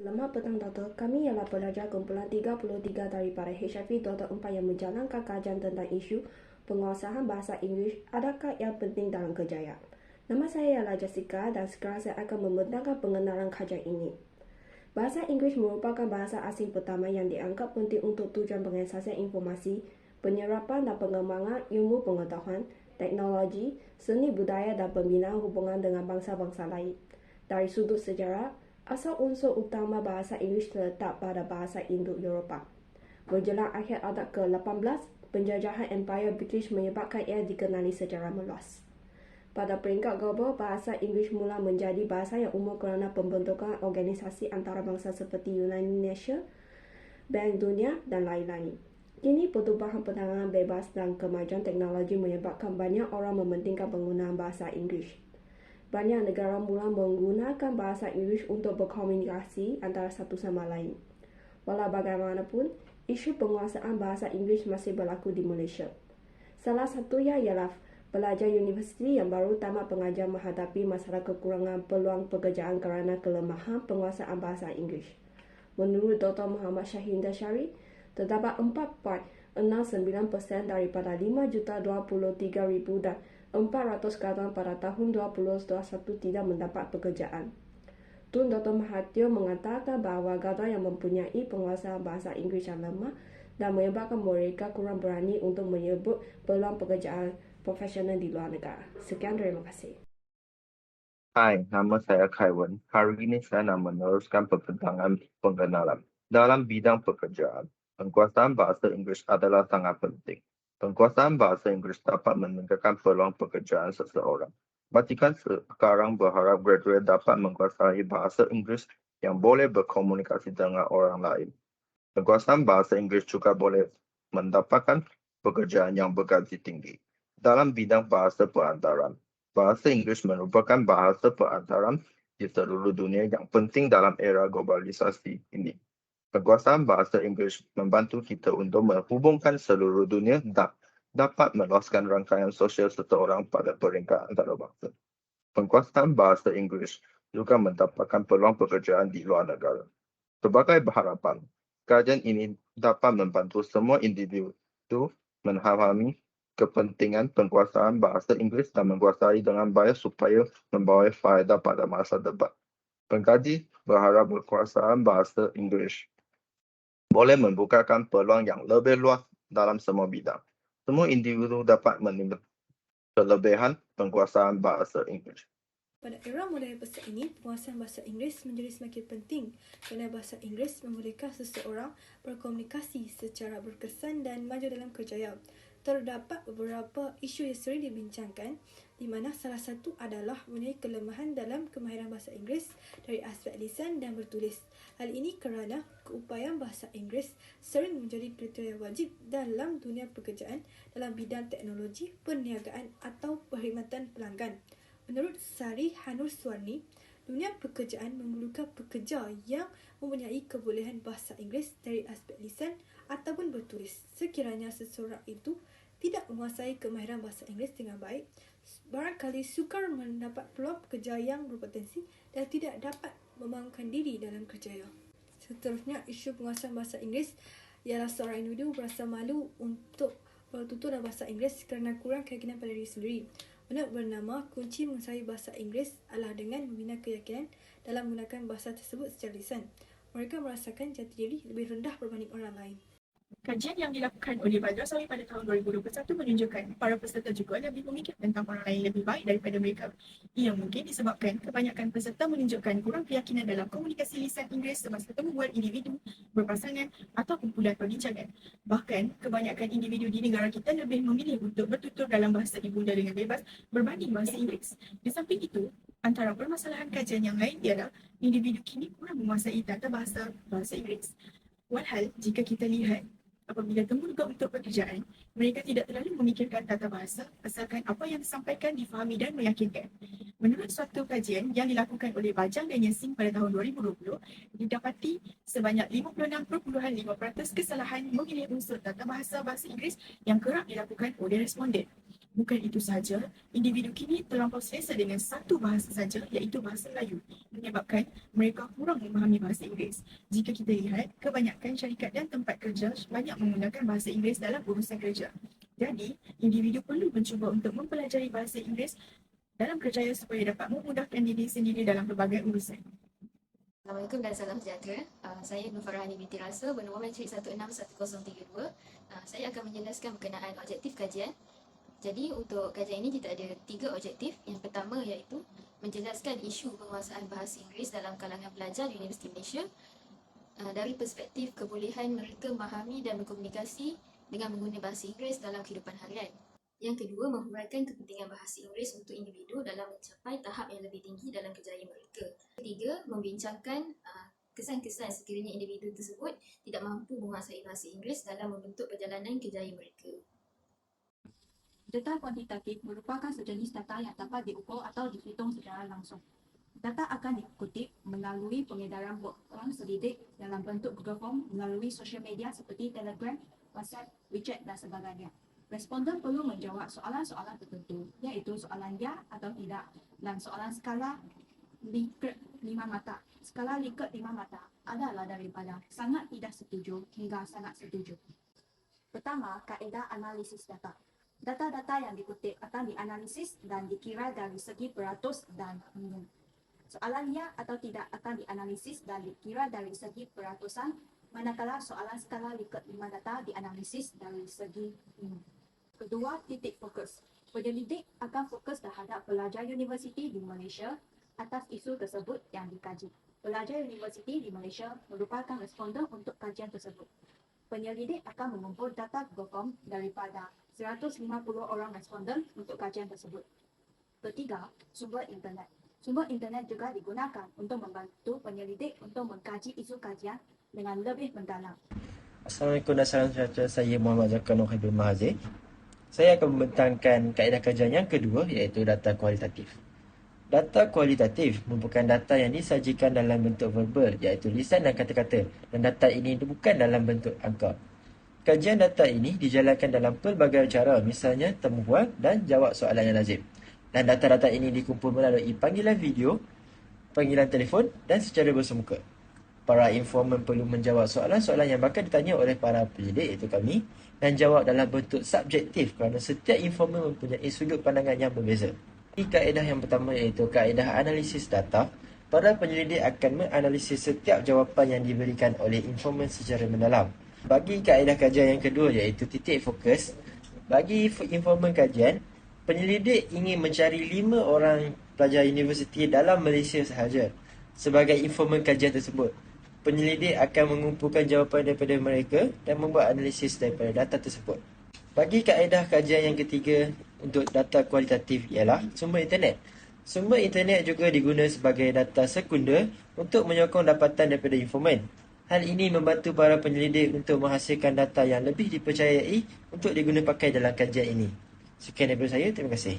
Selamat petang, Doktor. Kami ialah pelajar kumpulan 33 daripada HIV Doktor 4 yang menjalankan kajian tentang isu penguasaan bahasa Inggeris adakah yang penting dalam kejayaan. Nama saya ialah Jessica dan sekarang saya akan membentangkan pengenalan kajian ini. Bahasa Inggeris merupakan bahasa asing pertama yang dianggap penting untuk tujuan pengeksasian informasi, penyerapan dan pengembangan ilmu pengetahuan, teknologi, seni budaya dan pembinaan hubungan dengan bangsa-bangsa lain. Dari sudut sejarah, asal unsur utama bahasa Inggeris terletak pada bahasa Indo-Eropah. Menjelang akhir abad ke-18, penjajahan Empire British menyebabkan ia dikenali secara meluas. Pada peringkat global, bahasa Inggeris mula menjadi bahasa yang umum kerana pembentukan organisasi antarabangsa seperti United Nations, Bank Dunia dan lain-lain. Kini pertubuhan perdagangan bebas dan kemajuan teknologi menyebabkan banyak orang mementingkan penggunaan bahasa Inggeris. Banyak negara mula menggunakan bahasa Inggeris untuk berkomunikasi antara satu sama lain. Walau bagaimanapun, isu penguasaan bahasa Inggeris masih berlaku di Malaysia. Salah satunya ialah pelajar universiti yang baru tamat pengajian menghadapi masalah kekurangan peluang pekerjaan kerana kelemahan penguasaan bahasa Inggeris. Menurut Dr. Muhammad Shaheen Dashari, terdapat 4.69% daripada 5,23,000 dan 400 kalangan pada tahun 2021 tidak mendapat pekerjaan. Tun Dr. Mahathir mengatakan bahawa kadar yang mempunyai penguasaan bahasa Inggeris yang lemah dan menyebabkan mereka kurang berani untuk menyebut peluang pekerjaan profesional di luar negara. Sekian, terima kasih. Hai, nama saya Kaiwan. Hari ini saya nak meneruskan perbincangan pengenalan. Dalam bidang pekerjaan, penguasaan bahasa Inggeris adalah sangat penting. Penguasaan bahasa Inggeris dapat meningkatkan peluang pekerjaan seseorang. Majikan sekarang berharap graduate dapat menguasai bahasa Inggeris yang boleh berkomunikasi dengan orang lain. Penguasaan bahasa Inggeris juga boleh mendapatkan pekerjaan yang bergaji tinggi. Dalam bidang bahasa perantaran, bahasa Inggeris merupakan bahasa perantaran di seluruh dunia yang penting dalam era globalisasi ini. Penguasaan bahasa Inggeris membantu kita untuk menghubungkan seluruh dunia dan dapat meluaskan rangkaian sosial seseorang pada peringkat antarabangsa. Penguasaan bahasa Inggeris juga mendapatkan peluang pekerjaan di luar negara. Sebagai harapan, kajian ini dapat membantu semua individu memahami kepentingan penguasaan bahasa Inggeris dan menguasai dengan baik supaya membawa faedah pada masa depan. Pengkaji berharap penguasaan bahasa Inggeris boleh membukakan peluang yang lebih luas dalam semua bidang. Semua individu dapat menikmati kelebihan penguasaan bahasa Inggeris. Pada era moden besar ini, penguasaan bahasa Inggeris menjadi semakin penting kerana bahasa Inggeris membolehkan seseorang berkomunikasi secara berkesan dan maju dalam kerjaya. Terdapat beberapa isu yang sering dibincangkan, di mana salah satu adalah mempunyai kelemahan dalam kemahiran bahasa Inggeris dari aspek lisan dan bertulis. Hal ini kerana keupayaan bahasa Inggeris sering menjadi kriteria wajib dalam dunia pekerjaan dalam bidang teknologi, perniagaan atau perkhidmatan pelanggan. Menurut Sari Hanur Suwarni, dunia pekerjaan memerlukan pekerja yang mempunyai kebolehan bahasa Inggeris dari aspek lisan ataupun bertulis. Sekiranya seseorang itu tidak menguasai kemahiran bahasa Inggeris dengan baik, barangkali sukar mendapat peluang pekerja yang berpotensi dan tidak dapat membangunkan diri dalam kerjaya. Seterusnya, isu penguasaan bahasa Inggeris ialah seorang individu berasa malu untuk bertutur dalam bahasa Inggeris kerana kurang keyakinan pada diri sendiri. Menurut bernama, kunci menguasai bahasa Inggeris adalah dengan membina keyakinan dalam menggunakan bahasa tersebut secara lisan. Mereka merasakan jati diri lebih rendah berbanding orang lain. Kajian yang dilakukan oleh Baldassari pada tahun 2021 menunjukkan para peserta juga lebih memikir tentang orang lain lebih baik daripada mereka. Ia mungkin disebabkan kebanyakan peserta menunjukkan kurang keyakinan dalam komunikasi lisan Inggeris semasa membuat individu, berpasangan atau kumpulan perbincangan. Bahkan, kebanyakan individu di negara kita lebih memilih untuk bertutur dalam bahasa ibunda dengan bebas berbanding bahasa Inggeris. Di samping itu, antara permasalahan kajian yang lain ialah individu kini kurang menguasai tata bahasa Inggeris. Walhal, jika kita lihat, apabila temubuka untuk pekerjaan, mereka tidak terlalu memikirkan tata bahasa asalkan apa yang disampaikan difahami dan meyakinkan. Menurut suatu kajian yang dilakukan oleh Bajang dan Yassin pada tahun 2020, didapati sebanyak 56.5% kesalahan memilih unsur tata bahasa Inggeris yang kerap dilakukan oleh responden. Bukan itu sahaja, individu kini terlampau selesa dengan satu bahasa saja, iaitu bahasa Melayu, menyebabkan mereka kurang memahami bahasa Inggeris. Jika kita lihat, kebanyakan syarikat dan tempat kerja banyak menggunakan bahasa Inggeris dalam urusan kerja. Jadi, individu perlu mencuba untuk mempelajari bahasa Inggeris dalam kerjaya supaya dapat memudahkan diri sendiri dalam pelbagai urusan. Assalamualaikum dan salam sejahtera. Saya Nur Farhani binti Rasa bernombor matrik 161032. Saya akan menjelaskan berkenaan objektif kajian. Jadi untuk kajian ini kita ada 3 objektif. Yang pertama iaitu menjelaskan isu penguasaan bahasa Inggeris dalam kalangan pelajar di Universiti Malaysia dari perspektif kebolehan mereka memahami dan berkomunikasi dengan menggunakan bahasa Inggeris dalam kehidupan harian. Yang kedua, menghuraikan kepentingan bahasa Inggeris untuk individu dalam mencapai tahap yang lebih tinggi dalam kerjaya mereka. Ketiga, membincangkan kesan-kesan sekiranya individu tersebut tidak mampu menguasai bahasa Inggeris dalam membentuk perjalanan kerjaya mereka. Data kuantitatif merupakan sejenis data yang dapat diukur atau dihitung secara langsung. Data akan dikutip melalui pengedaran orang selidik dalam bentuk Google Form melalui sosial media seperti Telegram, WhatsApp, WeChat dan sebagainya. Responden perlu menjawab soalan-soalan tertentu, iaitu soalan ya atau tidak dan soalan skala Likert 5 mata. Skala Likert 5 mata adalah daripada sangat tidak setuju hingga sangat setuju. Pertama, kaedah analisis data. Data-data yang dikutip akan dianalisis dan dikira dari segi peratus dan minum. Soalan ya atau tidak akan dianalisis dan dikira dari segi peratusan, manakala soalan skala Likert 5 data dianalisis dari segi minum. Kedua, titik fokus. Penyelidik akan fokus terhadap pelajar universiti di Malaysia atas isu tersebut yang dikaji. Pelajar universiti di Malaysia merupakan responden untuk kajian tersebut. Penyelidik akan mengumpul data Google Form daripada 150 orang responden untuk kajian tersebut. Ketiga, sumber internet. Sumber internet juga digunakan untuk membantu penyelidik untuk mengkaji isu kajian dengan lebih mendalam. Assalamualaikum dan salam sejahtera. Saya Muhammad Zakar Nur Habib Mahathir. Saya akan membentangkan kaedah kajian yang kedua iaitu data kualitatif. Data kualitatif merupakan data yang disajikan dalam bentuk verbal iaitu lisan dan kata-kata, dan data ini bukan dalam bentuk angka. Kajian data ini dijalankan dalam pelbagai cara, misalnya temubual dan jawab soalan yang lazim. Dan data-data ini dikumpul melalui panggilan video, panggilan telefon dan secara bersemuka. Para informan perlu menjawab soalan-soalan yang bakal ditanya oleh para penyidik iaitu kami dan jawab dalam bentuk subjektif kerana setiap informan mempunyai sudut pandangan yang berbeza. Kaedah yang pertama iaitu kaedah analisis data. Para penyelidik akan menganalisis setiap jawapan yang diberikan oleh informan secara mendalam. Bagi kaedah kajian yang kedua iaitu titik fokus, bagi informan kajian, penyelidik ingin mencari 5 orang pelajar universiti dalam Malaysia sahaja. Sebagai informan kajian tersebut, penyelidik akan mengumpulkan jawapan daripada mereka dan membuat analisis daripada data tersebut. Bagi kaedah kajian yang ketiga untuk data kualitatif ialah sumber internet. Sumber internet juga digunakan sebagai data sekunder untuk menyokong dapatan daripada informan. Hal ini membantu para penyelidik untuk menghasilkan data yang lebih dipercayai untuk diguna pakai dalam kajian ini. Sekian daripada saya, terima kasih.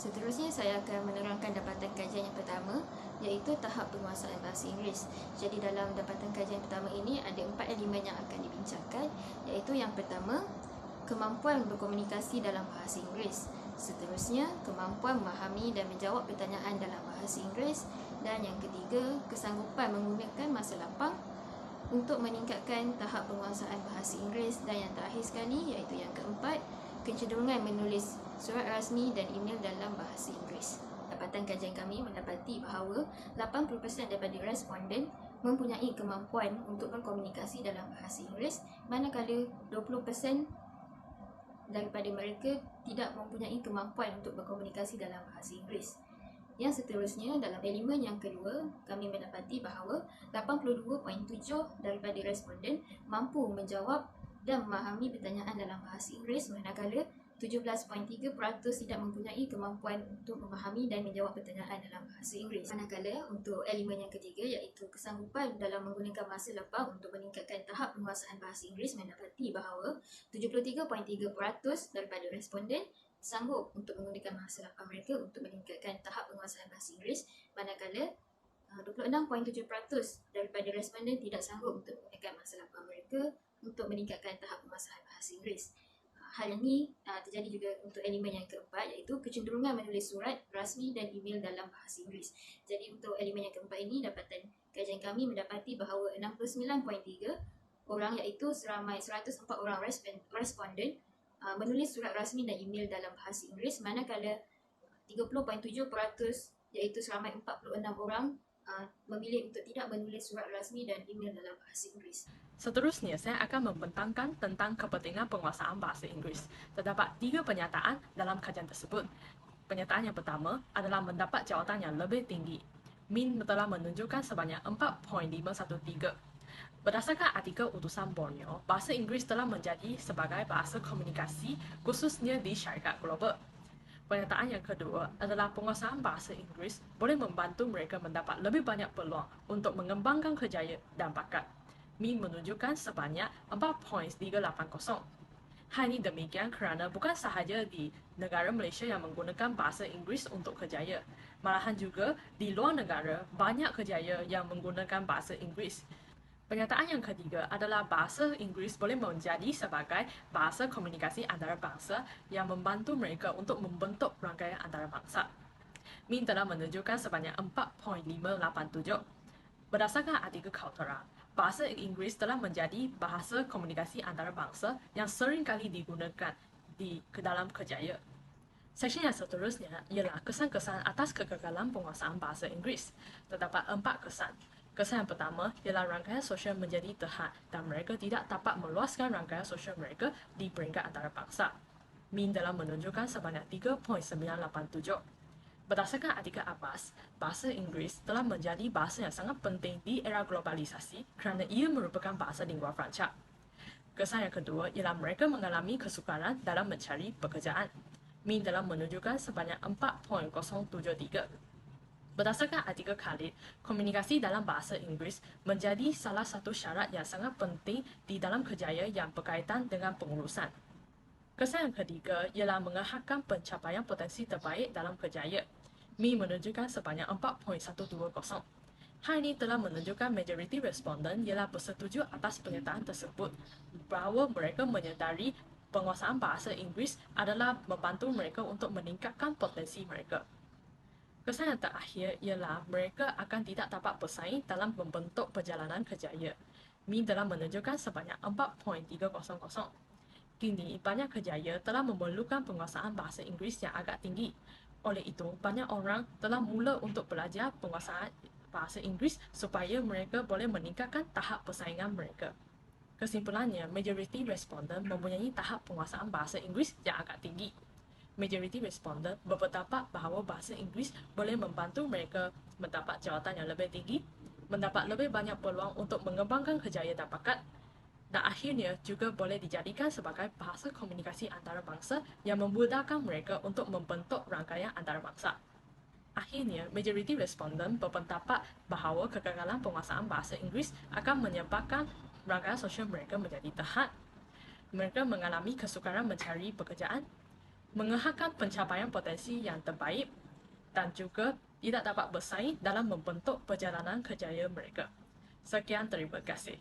Seterusnya saya akan menerangkan dapatan kajian yang pertama iaitu tahap penguasaan bahasa Inggeris. Jadi dalam dapatan kajian pertama ini ada 4 elemen yang akan dibincangkan, iaitu yang pertama, kemampuan berkomunikasi dalam bahasa Inggeris. Seterusnya, kemampuan memahami dan menjawab pertanyaan dalam bahasa Inggeris. Dan yang ketiga, kesanggupan menggunakan masa lapang untuk meningkatkan tahap penguasaan bahasa Inggeris. Dan yang terakhir sekali iaitu yang keempat, kecenderungan menulis surat rasmi dan email dalam bahasa Inggeris. Dapatan kajian kami mendapati bahawa 80% daripada responden mempunyai kemampuan untuk berkomunikasi dalam bahasa Inggeris, manakala 20% daripada mereka tidak mempunyai kemampuan untuk berkomunikasi dalam bahasa Inggeris. Yang seterusnya, dalam elemen yang kedua, kami mendapati bahawa 82.7% daripada responden mampu menjawab dan memahami pertanyaan dalam bahasa Inggeris, manakala 17.3% tidak mempunyai kemampuan untuk memahami dan menjawab pertanyaan dalam bahasa Inggeris. Manakala untuk elemen yang ketiga iaitu kesanggupan dalam menggunakan masa lapang untuk meningkatkan tahap penguasaan bahasa Inggeris, mendapati bahawa 73.3% daripada responden sanggup untuk menggunakan masa lapang mereka untuk meningkatkan tahap penguasaan bahasa Inggeris, manakala 26.7% daripada responden tidak sanggup untuk menggunakan masa lapang mereka untuk meningkatkan tahap penguasaan bahasa Inggeris. Hal ini terjadi juga untuk elemen yang keempat, iaitu kecenderungan menulis surat rasmi dan email dalam bahasa Inggeris. Jadi untuk elemen yang keempat ini, dapatan kajian kami mendapati bahawa 69.3 orang, iaitu seramai 104 orang responden menulis surat rasmi dan email dalam bahasa Inggeris, manakala 30.7% iaitu seramai 46 orang memilih untuk tidak menulis surat rasmi dan email dalam bahasa Inggeris. Seterusnya, saya akan membentangkan tentang kepentingan penguasaan bahasa Inggeris. Terdapat 3 pernyataan dalam kajian tersebut. Pernyataan yang pertama adalah mendapat jawatan yang lebih tinggi. Min telah menunjukkan sebanyak 4.513. Berdasarkan artikel utusan Borneo, bahasa Inggeris telah menjadi sebagai bahasa komunikasi khususnya di syarikat global. Pernyataan yang kedua adalah penguasaan bahasa Inggeris boleh membantu mereka mendapat lebih banyak peluang untuk mengembangkan kerjaya dan bakat. Min menunjukkan sebanyak 4.380. Hal ini demikian kerana bukan sahaja di negara Malaysia yang menggunakan bahasa Inggeris untuk kerjaya, malahan juga di luar negara banyak kerjaya yang menggunakan bahasa Inggeris. Pernyataan yang ketiga adalah bahasa Inggeris boleh menjadi sebagai bahasa komunikasi antarabangsa yang membantu mereka untuk membentuk rangkaian antarabangsa. Min telah menunjukkan sebanyak 4.587. Berdasarkan artikel Kaltara, bahasa Inggeris telah menjadi bahasa komunikasi antarabangsa yang sering kali digunakan ke dalam kerjaya. Seksyen yang seterusnya ialah kesan-kesan atas kegagalan penguasaan bahasa Inggeris. Terdapat 4 kesan. Kesan yang pertama ialah rangkaian sosial menjadi terhad dan mereka tidak dapat meluaskan rangkaian sosial mereka di peringkat antarabangsa. Min telah menunjukkan sebanyak 3.987. Berdasarkan artikel Abbas, bahasa Inggeris telah menjadi bahasa yang sangat penting di era globalisasi kerana ia merupakan bahasa lingua franca. Kesan yang kedua ialah mereka mengalami kesukaran dalam mencari pekerjaan. Min telah menunjukkan sebanyak 4.073. Berdasarkan artikel Khalid, komunikasi dalam bahasa Inggeris menjadi salah satu syarat yang sangat penting di dalam kerjaya yang berkaitan dengan pengurusan. Kesan yang ketiga ialah mengeharkan pencapaian potensi terbaik dalam kerjaya. Mi menunjukkan sebanyak 4.120. Hal ini telah menunjukkan majoriti responden ialah bersetuju atas pernyataan tersebut bahawa mereka menyedari penguasaan bahasa Inggeris adalah membantu mereka untuk meningkatkan potensi mereka. Kesan yang terakhir ialah mereka akan tidak dapat bersaing dalam membentuk perjalanan kerjaya. Mi telah menunjukkan sebanyak 4.300. Kini, banyak kerjaya telah memerlukan penguasaan bahasa Inggeris yang agak tinggi. Oleh itu, banyak orang telah mula untuk belajar penguasaan bahasa Inggeris supaya mereka boleh meningkatkan tahap persaingan mereka. Kesimpulannya, majoriti responden mempunyai tahap penguasaan bahasa Inggeris yang agak tinggi. Majoriti responden berpendapat bahawa bahasa Inggeris boleh membantu mereka mendapat jawatan yang lebih tinggi, mendapat lebih banyak peluang untuk mengembangkan kerjaya dan bakat, dan akhirnya juga boleh dijadikan sebagai bahasa komunikasi antarabangsa yang memudahkan mereka untuk membentuk rangkaian antarabangsa. Akhirnya, majoriti responden berpendapat bahawa kegagalan penguasaan bahasa Inggeris akan menyebabkan rangkaian sosial mereka menjadi terhad. Mereka mengalami kesukaran mencari pekerjaan, mengeharkan pencapaian potensi yang terbaik dan juga tidak dapat bersaing dalam membentuk perjalanan kerjaya mereka. Sekian, terima kasih.